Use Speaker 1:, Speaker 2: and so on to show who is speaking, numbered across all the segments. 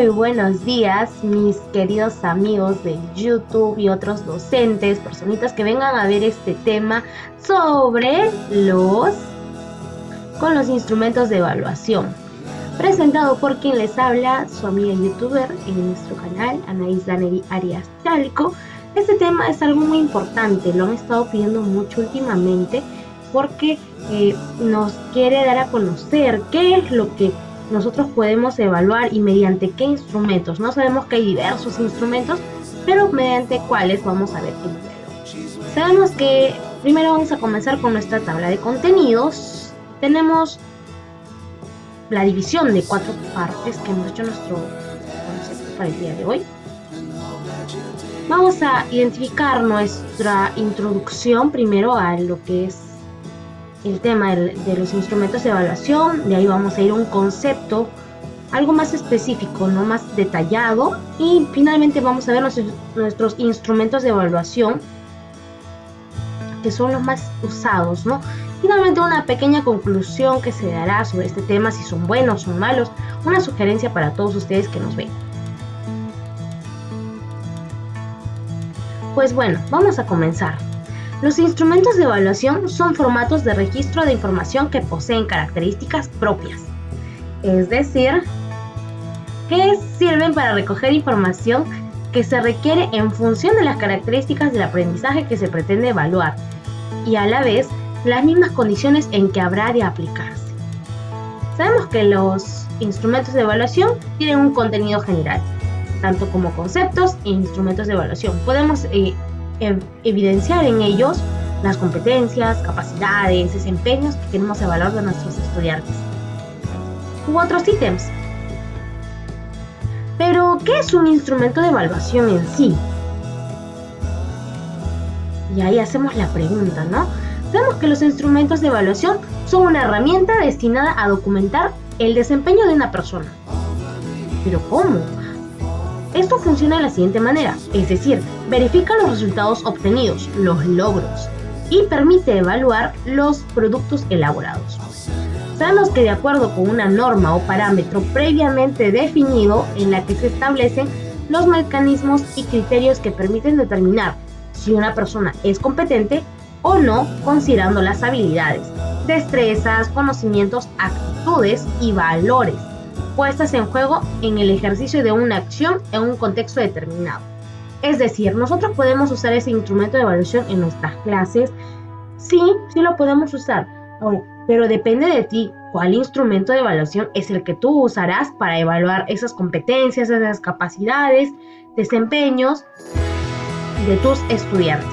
Speaker 1: Muy buenos días, mis queridos amigos de YouTube y otros docentes, personitas que vengan a ver este tema sobre con los instrumentos de evaluación. Presentado por quien les habla, su amiga youtuber en nuestro canal, Anaís Daneri Arias Chalco. Este tema es algo muy importante, lo han estado pidiendo mucho últimamente porque nos quiere dar a conocer qué es lo que nosotros podemos evaluar y mediante qué instrumentos. No sabemos que hay diversos instrumentos, pero mediante cuáles vamos a ver el día de hoy. Sabemos que primero vamos a comenzar con nuestra tabla de contenidos. Tenemos la división de 4 partes que hemos hecho nuestro concepto para el día de hoy. Vamos a identificar nuestra introducción primero a lo que es el tema de los instrumentos de evaluación. De ahí vamos a ir a un concepto algo más específico, no más detallado, y finalmente vamos a ver nuestros instrumentos de evaluación que son los más usados, ¿no? Finalmente una pequeña conclusión que se dará sobre este tema, si son buenos o son malos, una sugerencia para todos ustedes que nos ven. Pues bueno, vamos a comenzar. Los instrumentos de evaluación son formatos de registro de información que poseen características propias, es decir, que sirven para recoger información que se requiere en función de las características del aprendizaje que se pretende evaluar y a la vez las mismas condiciones en que habrá de aplicarse. Sabemos que los instrumentos de evaluación tienen un contenido general, tanto como conceptos e instrumentos de evaluación. Podemos evidenciar en ellos las competencias, capacidades, desempeños que queremos evaluar de nuestros estudiantes u otros ítems. Pero, ¿qué es un instrumento de evaluación en sí? Y ahí hacemos la pregunta, ¿no? Sabemos que los instrumentos de evaluación son una herramienta destinada a documentar el desempeño de una persona. ¿Pero cómo? Esto funciona de la siguiente manera, es decir, verifica los resultados obtenidos, los logros, y permite evaluar los productos elaborados. Sabemos que de acuerdo con una norma o parámetro previamente definido en la que se establecen los mecanismos y criterios que permiten determinar si una persona es competente o no, considerando las habilidades, destrezas, conocimientos, actitudes y valores puestas en juego en el ejercicio de una acción en un contexto determinado. Es decir, nosotros podemos usar ese instrumento de evaluación en nuestras clases. Sí lo podemos usar. Ahora, pero depende de ti cuál instrumento de evaluación es el que tú usarás para evaluar esas competencias, esas capacidades, desempeños de tus estudiantes.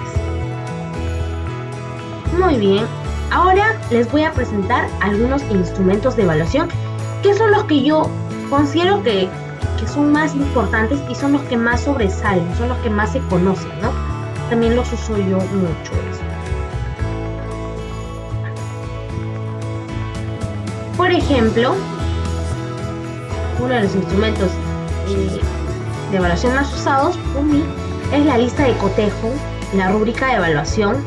Speaker 1: Muy bien, ahora les voy a presentar algunos instrumentos de evaluación que son los que yo considero que son más importantes y son los que más sobresalen, son los que más se conocen, ¿no? También los uso yo mucho eso. Por ejemplo, uno de los instrumentos de evaluación más usados por mí es la lista de cotejo, la rúbrica de evaluación,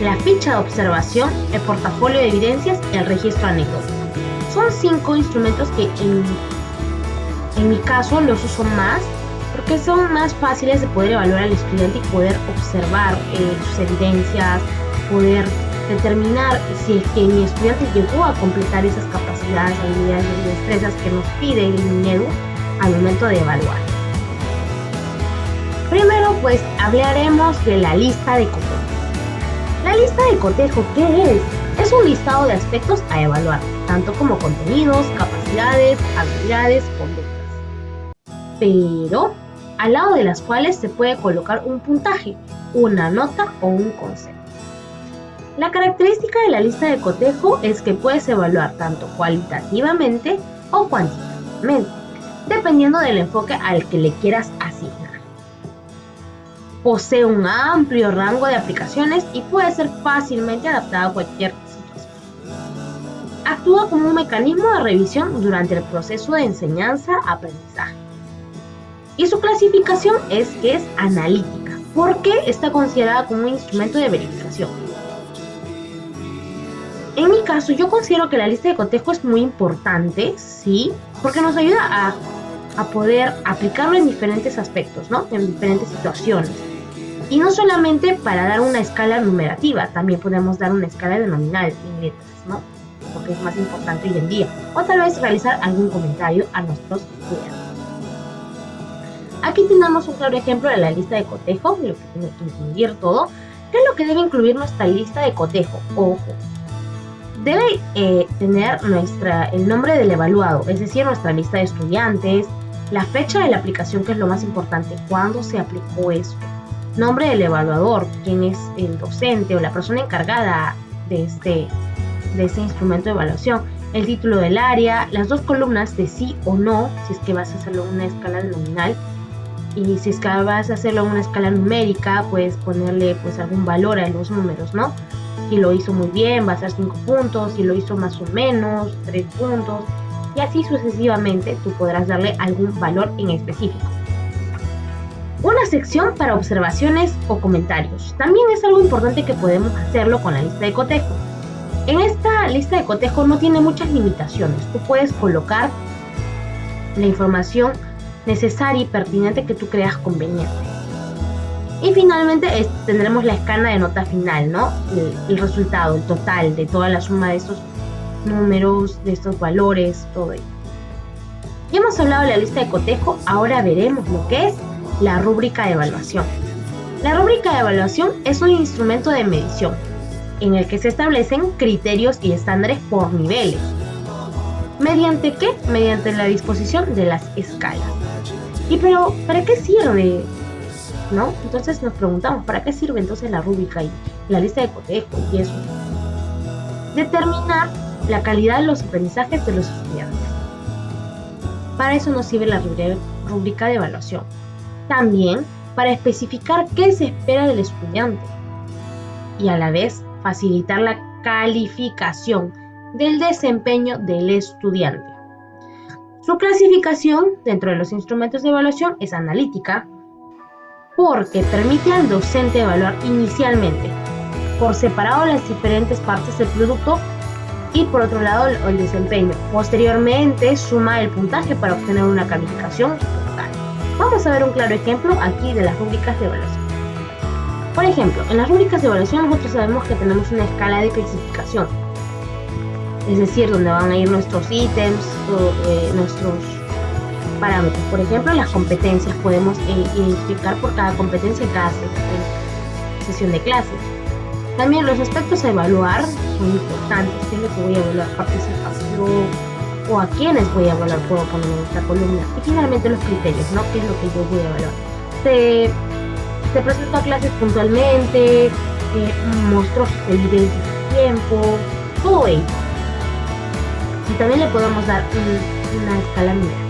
Speaker 1: la ficha de observación, el portafolio de evidencias y el registro anecdótico. Son 5 instrumentos que en mi caso los uso más porque son más fáciles de poder evaluar al estudiante y poder observar sus evidencias, poder determinar si es que mi estudiante llegó a completar esas capacidades, habilidades y destrezas que nos pide el INEDU al momento de evaluar. Primero, pues hablaremos de la lista de cotejo. La lista de cotejo, ¿qué es? Es un listado de aspectos a evaluar, tanto como contenidos, capacidades, habilidades, conductas, pero al lado de las cuales se puede colocar un puntaje, una nota o un concepto. La característica de la lista de cotejo es que puedes evaluar tanto cualitativamente o cuantitativamente, dependiendo del enfoque al que le quieras asignar. Posee un amplio rango de aplicaciones y puede ser fácilmente adaptado a cualquier situación. Actúa como un mecanismo de revisión durante el proceso de enseñanza-aprendizaje. Y su clasificación es que es analítica, porque está considerada como un instrumento de verificación. En mi caso, yo considero que la lista de cotejo es muy importante, sí, porque nos ayuda a a poder aplicarlo en diferentes aspectos, ¿no? En diferentes situaciones. Y no solamente para dar una escala numerativa, también podemos dar una escala de nominal en letras, ¿no? Lo que es más importante hoy en día. O tal vez realizar algún comentario a nuestros estudiantes. Aquí tenemos un claro ejemplo de la lista de cotejo, lo que tiene que incluir todo. ¿Qué es lo que debe incluir nuestra lista de cotejo? Ojo, debe tener el nombre del evaluado, es decir, nuestra lista de estudiantes, la fecha de la aplicación, que es lo más importante, cuándo se aplicó esto, nombre del evaluador, quién es el docente o la persona encargada de este instrumento de evaluación, el título del área, las dos columnas de sí o no, si es que vas a hacerlo en una escala nominal, y si es que vas a hacerlo en una escala numérica, puedes ponerle pues algún valor a los números, ¿no? Si lo hizo muy bien, va a ser 5 puntos, si lo hizo más o menos, 3 puntos, y así sucesivamente tú podrás darle algún valor en específico. Una sección para observaciones o comentarios. También es algo importante que podemos hacerlo con la lista de cotejo. En esta lista de cotejo no tiene muchas limitaciones. Tú puedes colocar la información necesaria y pertinente que tú creas conveniente. Y finalmente tendremos la escala de nota final, ¿no? El resultado, el total de toda la suma de estos números, de estos valores, todo ello. Ya hemos hablado de la lista de cotejo, ahora veremos lo que es la rúbrica de evaluación. La rúbrica de evaluación es un instrumento de medición en el que se establecen criterios y estándares por niveles. ¿Mediante qué? Mediante la disposición de las escalas. ¿Y pero para qué sirve? ¿No? Entonces nos preguntamos, ¿para qué sirve entonces la rúbrica y la lista de cotejo y eso? Determinar la calidad de los aprendizajes de los estudiantes. Para eso nos sirve la rúbrica de evaluación. También para especificar qué se espera del estudiante y a la vez facilitar la calificación del desempeño del estudiante. Su clasificación dentro de los instrumentos de evaluación es analítica porque permite al docente evaluar inicialmente por separado las diferentes partes del producto y por otro lado el desempeño. Posteriormente suma el puntaje para obtener una calificación total. Vamos a ver un claro ejemplo aquí de las rúbricas de evaluación. Por ejemplo, en las rúbricas de evaluación nosotros sabemos que tenemos una escala de clasificación, es decir, donde van a ir nuestros ítems, nuestros parámetros. Por ejemplo, las competencias podemos identificar por cada competencia en cada sesión de clase. También los aspectos a evaluar son importantes, qué es lo que voy a evaluar, participación o a quiénes voy a evaluar, puedo poner en esta columna. Y finalmente los criterios, ¿no? ¿Qué es lo que yo voy a evaluar? Se presentó a clases puntualmente, mostró sus evidencias a tiempo, todo ello. Y también le podemos dar una escala numérica.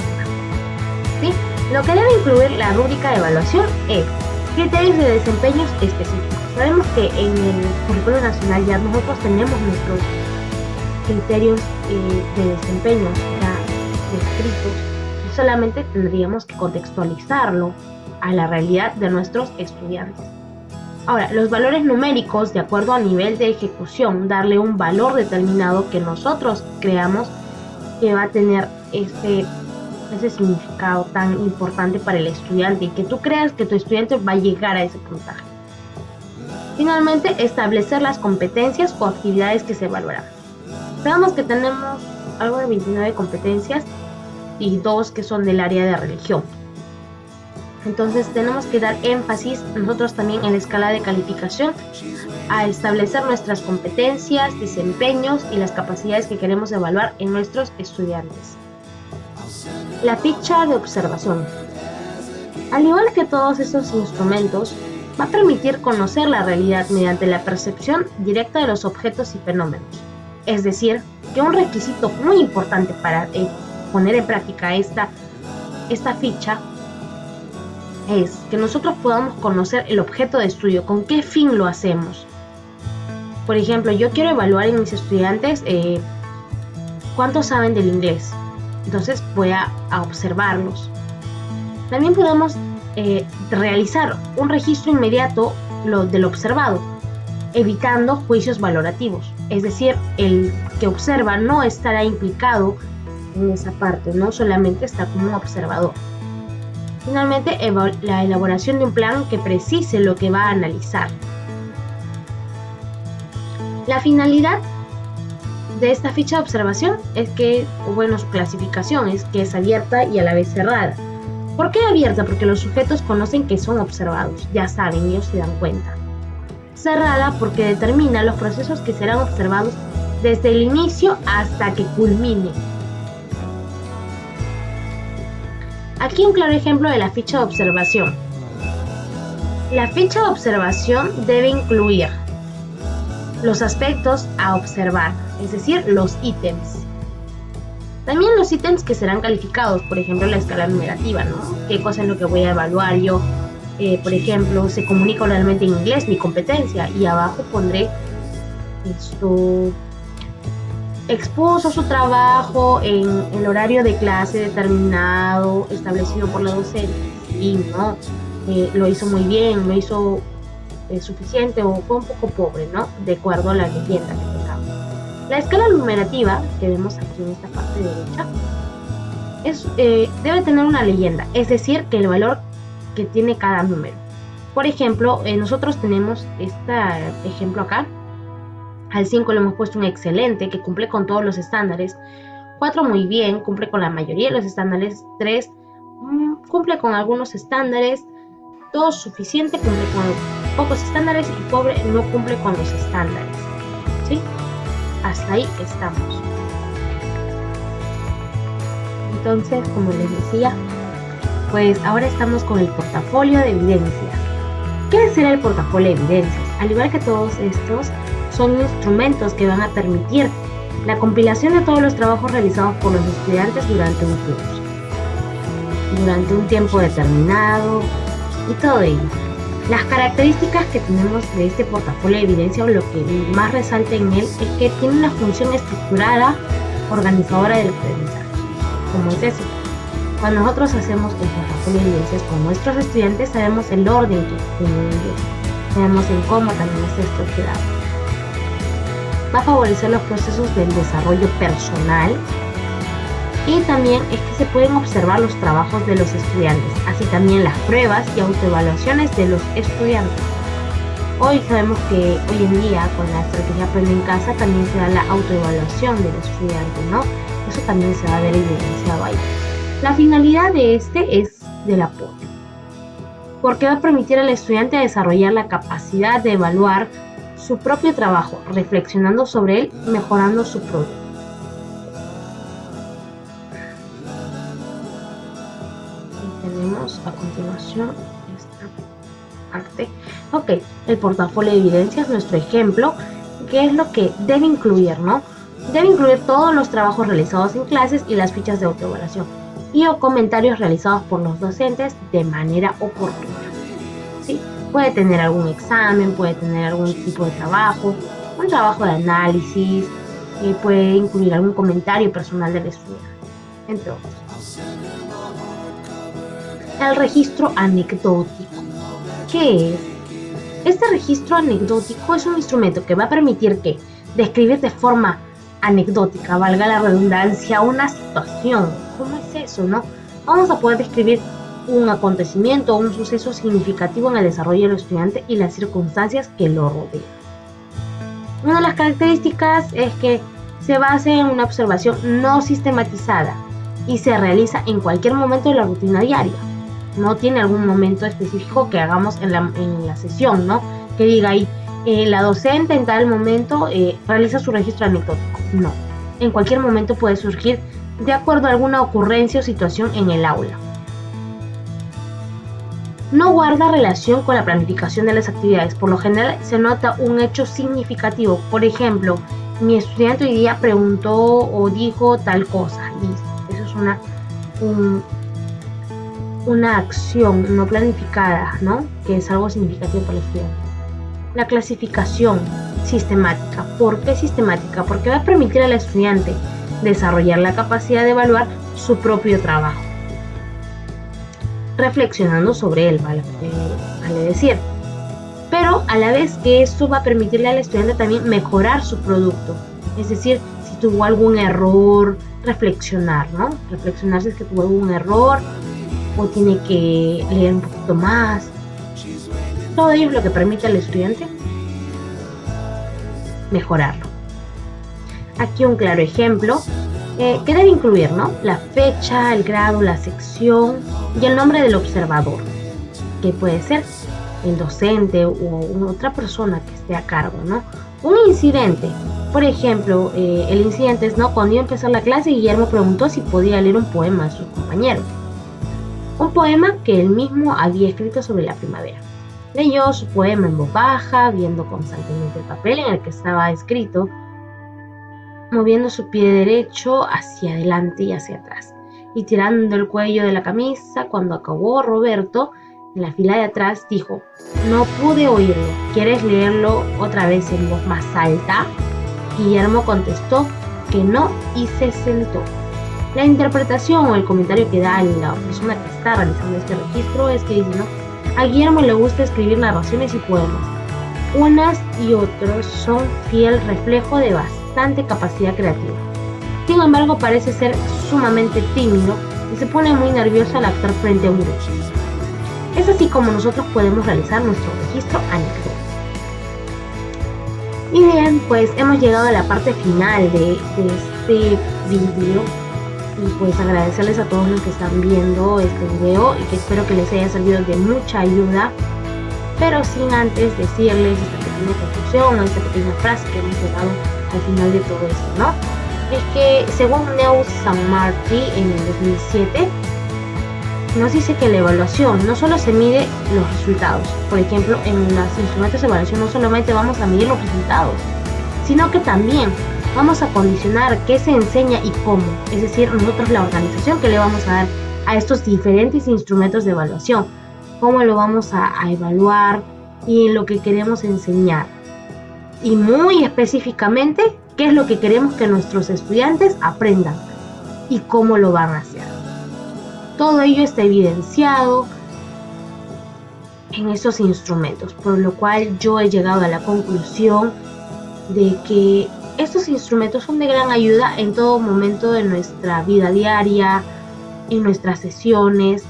Speaker 1: ¿Sí? Lo que debe incluir la rúbrica de evaluación es criterios de desempeños específicos. Sabemos que en el currículo nacional ya nosotros tenemos nuestros criterios de desempeño ya descritos y solamente tendríamos que contextualizarlo a la realidad de nuestros estudiantes. Ahora, los valores numéricos, de acuerdo al nivel de ejecución, darle un valor determinado que nosotros creamos que va a tener ese significado tan importante para el estudiante y que tú creas que tu estudiante va a llegar a ese puntaje. Finalmente, establecer las competencias o actividades que se evaluarán. Sabemos que tenemos algo de 29 competencias y 2 que son del área de religión. Entonces tenemos que dar énfasis nosotros también en la escala de calificación a establecer nuestras competencias, desempeños y las capacidades que queremos evaluar en nuestros estudiantes. La ficha de observación. Al igual que todos estos instrumentos, va a permitir conocer la realidad mediante la percepción directa de los objetos y fenómenos. Es decir, que un requisito muy importante para poner en práctica esta ficha es que nosotros podamos conocer el objeto de estudio, con qué fin lo hacemos. Por ejemplo, yo quiero evaluar en mis estudiantes cuántos saben del inglés. Entonces voy a observarlos. También podemos realizar un registro inmediato del observado, evitando juicios valorativos. Es decir, el que observa no estará implicado en esa parte, no solamente está como un observador. Finalmente, la elaboración de un plan que precise lo que va a analizar. La finalidad de esta ficha de observación es que, bueno, su clasificación es que es abierta y a la vez cerrada. ¿Por qué abierta? Porque los sujetos conocen que son observados, ya saben, ellos se dan cuenta. Cerrada porque determina los procesos que serán observados desde el inicio hasta que culmine. Aquí un claro ejemplo de la ficha de observación. La ficha de observación debe incluir los aspectos a observar, es decir, los ítems. También los ítems que serán calificados, por ejemplo, la escala numerativa, ¿no? ¿Qué cosa es lo que voy a evaluar yo? Por ejemplo, se comunica oralmente en inglés, mi competencia, y abajo pondré expuso su trabajo en el horario de clase determinado, establecido por la docente, y no, lo hizo muy bien, lo hizo suficiente o fue un poco pobre, ¿no? De acuerdo a la leyenda que tengamos. La escala numerativa, que vemos aquí en esta parte derecha, debe tener una leyenda, es decir, que el valor que tiene cada número. Por ejemplo, nosotros tenemos este ejemplo acá. Al 5 le hemos puesto un excelente, que cumple con todos los estándares. 4 muy bien, cumple con la mayoría de los estándares. 3 cumple con algunos estándares. 2 suficiente, cumple con pocos estándares. Y pobre no cumple con los estándares. ¿Sí? Hasta ahí estamos. Entonces, como les decía, pues ahora estamos con el portafolio de evidencias. ¿Qué será el portafolio de evidencias? Al igual que todos estos, son instrumentos que van a permitir la compilación de todos los trabajos realizados por los estudiantes durante un curso, durante un tiempo determinado y todo ello. Las características que tenemos de este portafolio de evidencia, o lo que más resalta en él, es que tiene una función estructurada, organizadora del aprendizaje. ¿Cómo es eso? Cuando nosotros hacemos el portafolio de evidencias con nuestros estudiantes, sabemos el orden que tienen ellos, sabemos en cómo también está estructurado. Va a favorecer los procesos del desarrollo personal, y también es que se pueden observar los trabajos de los estudiantes, así también las pruebas y autoevaluaciones de los estudiantes. Hoy sabemos que hoy en día con la estrategia Aprende en Casa también se da la autoevaluación del estudiante, ¿no? Eso también se va a ver evidenciado ahí. La finalidad de este es del apoyo, porque va a permitir al estudiante desarrollar la capacidad de evaluar su propio trabajo, reflexionando sobre él, mejorando su producto. Y tenemos a continuación esta parte. Ok, el portafolio de evidencias, nuestro ejemplo, ¿qué es lo que debe incluir, no? Debe incluir todos los trabajos realizados en clases y las fichas de autoevaluación y o comentarios realizados por los docentes de manera oportuna. ¿Sí? Puede tener algún examen, puede tener algún tipo de trabajo, un trabajo de análisis, puede incluir algún comentario personal del estudiante, entre otros. El registro anecdótico. ¿Qué es? Este registro anecdótico es un instrumento que va a permitir que describir de forma anecdótica, valga la redundancia, una situación. ¿Cómo es eso, no? Vamos a poder describir un acontecimiento o un suceso significativo en el desarrollo del estudiante y las circunstancias que lo rodean. Una de las características es que se basa en una observación no sistematizada y se realiza en cualquier momento de la rutina diaria. No tiene algún momento específico que hagamos en la sesión, ¿no? Que diga ahí, la docente en tal momento realiza su registro anecdótico. No, en cualquier momento puede surgir de acuerdo a alguna ocurrencia o situación en el aula. No guarda relación con la planificación de las actividades. Por lo general se nota un hecho significativo. Por ejemplo, mi estudiante hoy día preguntó o dijo tal cosa. Listo. Eso es una acción no planificada, ¿no? Que es algo significativo para el estudiante. La clasificación sistemática. ¿Por qué sistemática? Porque va a permitir al estudiante desarrollar la capacidad de evaluar su propio trabajo, reflexionando sobre él, vale decir. Pero a la vez que esto va a permitirle al estudiante también mejorar su producto. Es decir, si tuvo algún error, reflexionar, ¿no? Reflexionar si es que tuvo algún error o tiene que leer un poquito más. Todo ello es lo que permite al estudiante mejorarlo. Aquí un claro ejemplo que debe incluir, ¿no? La fecha, el grado, la sección y el nombre del observador, que puede ser el docente o otra persona que esté a cargo, ¿no? Un incidente, por ejemplo, el incidente es, ¿no? Cuando iba a empezar la clase, Guillermo preguntó si podía leer un poema a sus compañeros. Un poema que él mismo había escrito sobre la primavera. Leyó su poema en voz baja, viendo constantemente el papel en el que estaba escrito, moviendo su pie derecho hacia adelante y hacia atrás, y tirando el cuello de la camisa. Cuando acabó, Roberto, en la fila de atrás, dijo: «No pude oírlo, ¿quieres leerlo otra vez en voz más alta?». Guillermo contestó que no y se sentó. La interpretación o el comentario que da la persona que está realizando este registro es que dice, ¿no? A Guillermo le gusta escribir narraciones y poemas. Unas y otros son fiel reflejo de bastante capacidad creativa. Sin embargo, parece ser sumamente tímido y se pone muy nervioso al actuar frente a un grupo. Es así como nosotros podemos realizar nuestro registro anecdótico. Y bien, pues hemos llegado a la parte final de este video. Y pues agradecerles a todos los que están viendo este video y que espero que les haya servido de mucha ayuda. Pero sin antes decirles esta pequeña conclusión o esta pequeña frase que hemos llegado al final de todo esto, ¿no? Es que según Neus St. Martin en el 2007 nos dice que la evaluación no solo se mide los resultados. Por ejemplo, en los instrumentos de evaluación no solamente vamos a medir los resultados, sino que también vamos a condicionar qué se enseña y cómo. Es decir, nosotros la organización que le vamos a dar a estos diferentes instrumentos de evaluación, cómo lo vamos a evaluar y lo que queremos enseñar. Y muy específicamente, qué es lo que queremos que nuestros estudiantes aprendan y cómo lo van a hacer. Todo ello está evidenciado en estos instrumentos, por lo cual yo he llegado a la conclusión de que estos instrumentos son de gran ayuda en todo momento de nuestra vida diaria, en nuestras sesiones,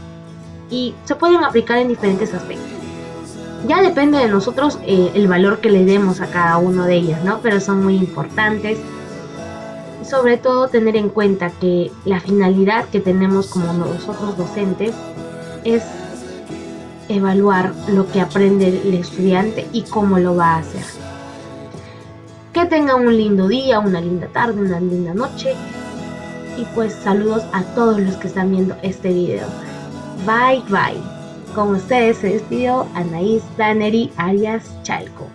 Speaker 1: y se pueden aplicar en diferentes aspectos. Ya depende de nosotros el valor que le demos a cada uno de ellos, ¿no? Pero son muy importantes. Y sobre todo tener en cuenta que la finalidad que tenemos como nosotros docentes es evaluar lo que aprende el estudiante y cómo lo va a hacer. Que tengan un lindo día, una linda tarde, una linda noche. Y pues saludos a todos los que están viendo este video. Bye bye. Con ustedes se despidió Anaís Daneri Arias Chalco.